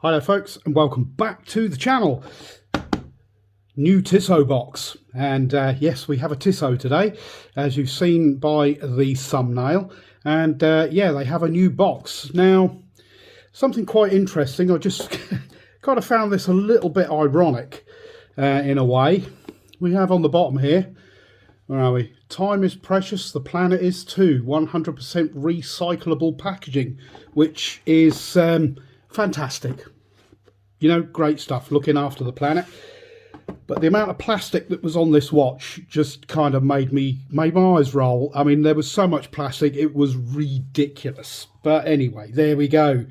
Hi there folks, and welcome back to the channel. New Tissot box, and yes, we have a Tissot today, as you've seen by the thumbnail. And yeah, they have a new box now. Something quite interesting. I just kind of found this a little bit ironic in a way. We have on the bottom here, where are we? Time is precious, the planet is too. 100% recyclable packaging, which is fantastic. You know, great stuff, looking after the planet. But the amount of plastic that was on this watch just kind of made my eyes roll. I mean, there was so much plastic, it was ridiculous. But anyway, there we go.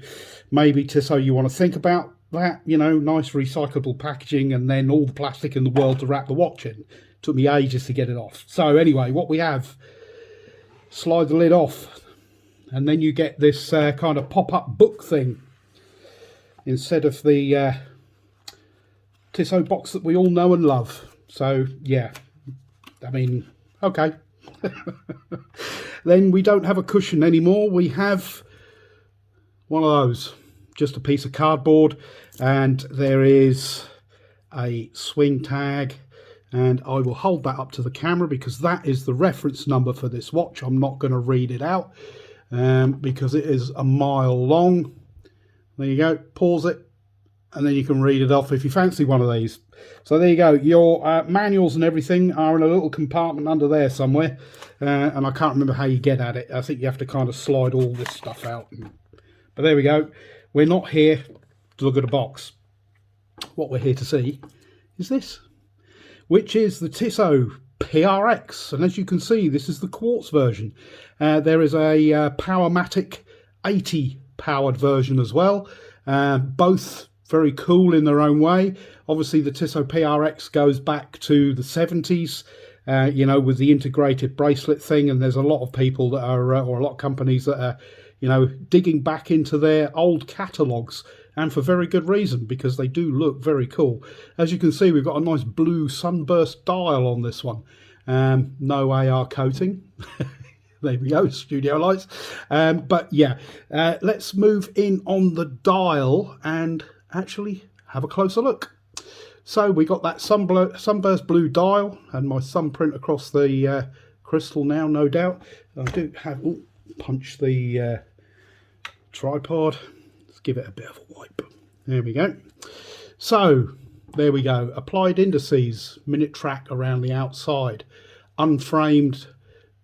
Maybe Tissot, you want to think about that, you know, nice recyclable packaging and then all the plastic in the world to wrap the watch in. Took me ages to get it off. So anyway, what we have, slide the lid off, and then you get this kind of pop-up book thing instead of the Tissot box that we all know and love. So yeah, I mean, okay. Then we don't have a cushion anymore. We have one of those, just a piece of cardboard, and there is a swing tag, and I will hold that up to the camera because that is the reference number for this watch. I'm not going to read it out because it is a mile long. There you go, pause it, and then you can read it off if you fancy one of these. So there you go, your manuals and everything are in a little compartment under there somewhere, and I can't remember how you get at it. I think you have to kind of slide all this stuff out. But there we go, we're not here to look at a box. What we're here to see is this, which is the Tissot PRX, and as you can see, this is the quartz version. There is a Powermatic 80 powered version as well, both very cool in their own way. Obviously the Tissot PRX goes back to the 70s, you know, with the integrated bracelet thing, and there's a lot of people that are or a lot of companies that are, you know, digging back into their old catalogues, and for very good reason, because they do look very cool. As you can see, we've got a nice blue sunburst dial on this one. No AR coating. There we go, studio lights. But yeah, let's move in on the dial and actually have a closer look. So we got that sunburst blue dial and my thumbprint across the crystal now, no doubt. I do have, punch the tripod. Let's give it a bit of a wipe. There we go. So there we go. Applied indices, minute track around the outside, unframed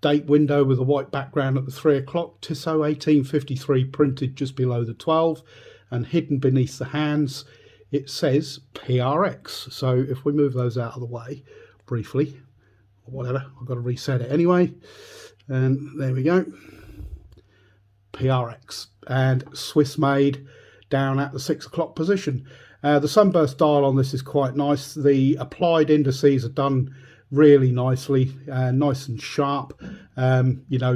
date window with a white background at the 3 o'clock, Tissot 1853 printed just below the 12, and hidden beneath the hands it says PRX. So if we move those out of the way briefly, or whatever, I've got to reset it anyway, and there we go, PRX, and Swiss made down at the 6 o'clock position. The sunburst dial on this is quite nice. The applied indices are done really nicely, nice and sharp. You know,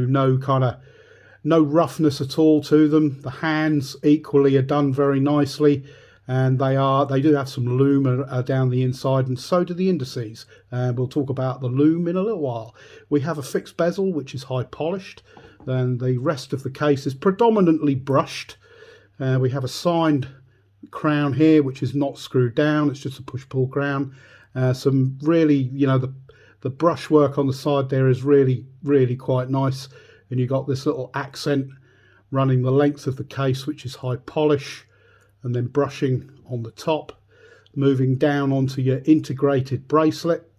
no roughness at all to them. The hands equally are done very nicely, and they do have some lume down the inside, and so do the indices. We'll talk about the lume in a little while. We have a fixed bezel which is high polished, and the rest of the case is predominantly brushed. We have a signed crown here which is not screwed down, it's just a push-pull crown. Some really, you know, the brushwork on the side there is really quite nice, and you got this little accent running the length of the case which is high polish, and then brushing on the top, moving down onto your integrated bracelet.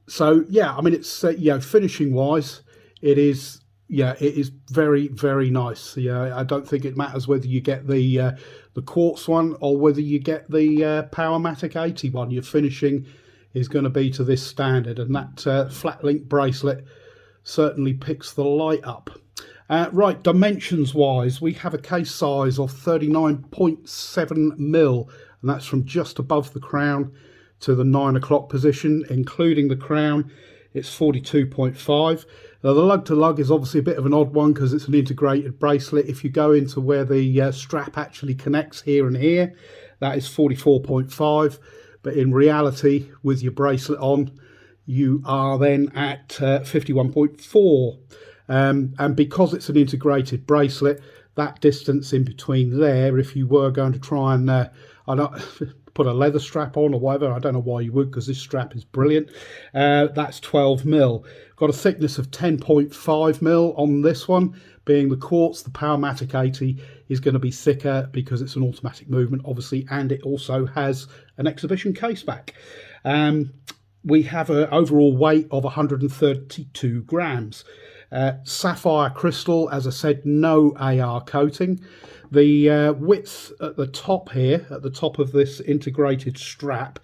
So yeah, I mean, it's you know, finishing wise, it is, yeah, it is very nice. Yeah, I don't think it matters whether you get the quartz one or whether you get the Powermatic 80 one. Your finishing is going to be to this standard, and that flat link bracelet certainly picks the light up. Right, dimensions wise, we have a case size of 39.7 mil, and that's from just above the crown to the 9 o'clock position, including the crown. It's 42.5. Now, the lug to lug is obviously a bit of an odd one because it's an integrated bracelet. If you go into where the strap actually connects here and here, that is 44.5. But in reality, with your bracelet on, you are then at 51.4. And because it's an integrated bracelet, that distance in between there, if you were going to try and I don't put a leather strap on or whatever, I don't know why you would, because this strap is brilliant. That's 12 mil. Got a thickness of 10.5 mil on this one. Being the quartz, the Powermatic 80 is going to be thicker because it's an automatic movement, obviously, and it also has an exhibition case back. We have an overall weight of 132 grams. Sapphire crystal, as I said, no AR coating. The width at the top here, at the top of this integrated strap,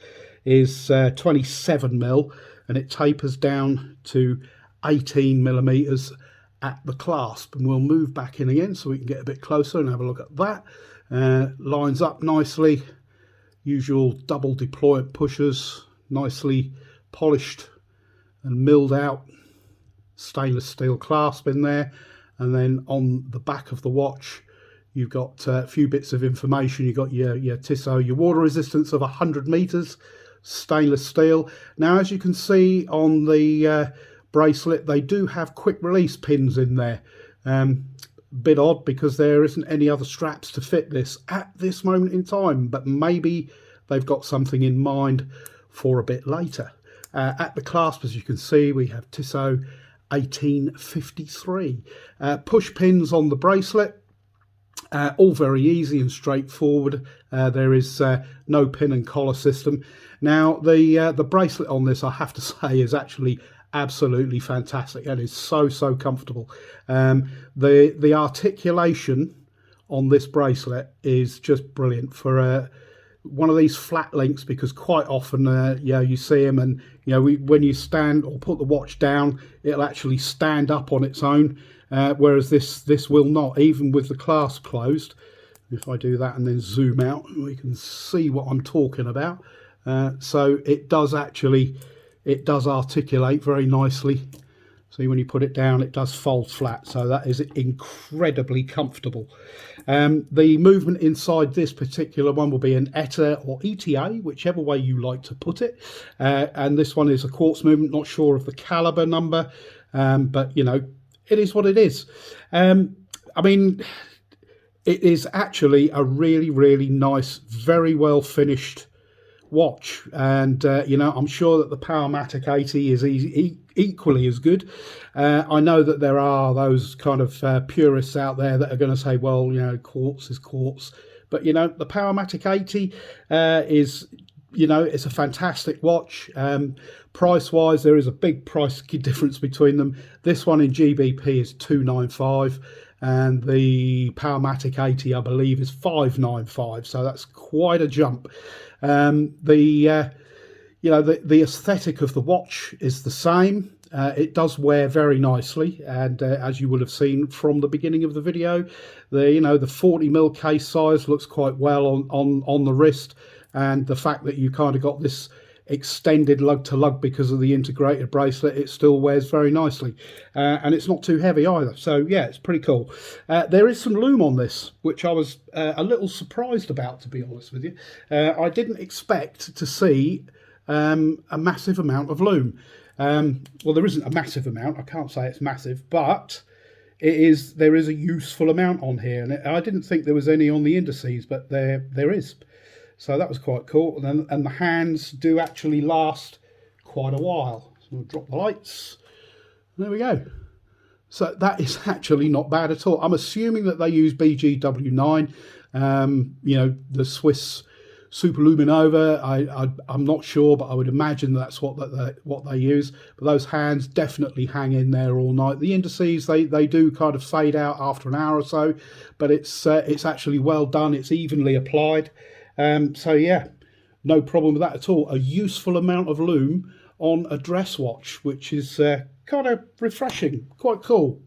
is 27 mil, and it tapers down to 18 millimeters at the clasp. And we'll move back in again so we can get a bit closer and have a look at that. Lines up nicely. Usual double deployment pushers, nicely polished and milled out. Stainless steel clasp in there, and then on the back of the watch you've got a few bits of information. You've got your Tissot, your water resistance of 100 meters, stainless steel. Now, as you can see on the bracelet, they do have quick release pins in there. Bit odd because there isn't any other straps to fit this at this moment in time, but maybe they've got something in mind for a bit later. At the clasp, as you can see, we have Tissot 1853. Push pins on the bracelet, all very easy and straightforward. There is no pin and collar system. Now the bracelet on this, I have to say, is actually absolutely fantastic and is so comfortable. The articulation on this bracelet is just brilliant for one of these flat links, because quite often you see them, and when you stand or put the watch down, it'll actually stand up on its own, whereas this will not, even with the clasp closed. If I do that and then zoom out, we can see what I'm talking about. So it does articulate very nicely. See, when you put it down, it does fold flat, so that is incredibly comfortable. The movement inside this particular one will be an ETA or ETA, whichever way you like to put it. And this one is a quartz movement, not sure of the caliber number, but it is what it is. I mean, it is actually a really nice, very well finished watch, and I'm sure that the Powermatic 80 is equally as good. I know that there are those kind of purists out there that are going to say, well, quartz is quartz, but the Powermatic 80 is, it's a fantastic watch. Price wise, there is a big price difference between them. This one in GBP is $295, and the Powermatic 80, I believe, is $595, so that's quite a jump. The aesthetic of the watch is the same. It does wear very nicely, and as you will have seen from the beginning of the video, the 40mm case size looks quite well on the wrist, and the fact that you kind of got this extended lug to lug because of the integrated bracelet, it still wears very nicely, and it's not too heavy either. So yeah, it's pretty cool. There is some lume on this, which I was a little surprised about, to be honest with you. I didn't expect to see a massive amount of lume. Well, there isn't a massive amount, I can't say it's massive, but there is a useful amount on here, and I didn't think there was any on the indices, but there is. So that was quite cool, and the hands do actually last quite a while. So we'll drop the lights. There we go. So that is actually not bad at all. I'm assuming that they use BGW9, the Swiss Superluminova. I'm not sure, but I would imagine that's what they use. But those hands definitely hang in there all night. The indices, they do kind of fade out after an hour or so, but it's actually well done. It's evenly applied. So yeah, no problem with that at all. A useful amount of lume on a dress watch, which is kind of refreshing, quite cool.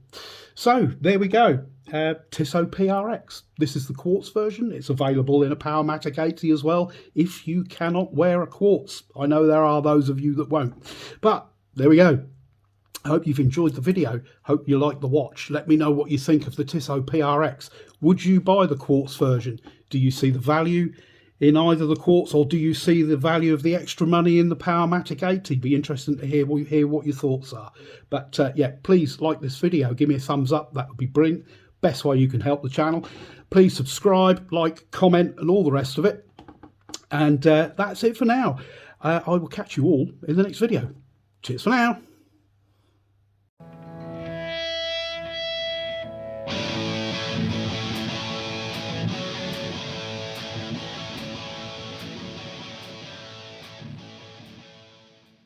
So there we go. Tissot PRX. This is the quartz version. It's available in a Powermatic 80 as well, if you cannot wear a quartz. I know there are those of you that won't, but there we go. I hope you've enjoyed the video. Hope you like the watch. Let me know what you think of the Tissot PRX. Would you buy the quartz version? Do you see the value in either the quartz, or do you see the value of the extra money in the Powermatic 80? Be interesting to hear what your thoughts are. But yeah, please like this video. Give me a thumbs up. That would be brilliant. best way you can help the channel. Please subscribe, like, comment, and all the rest of it. And that's it for now. I will catch you all in the next video. Cheers for now.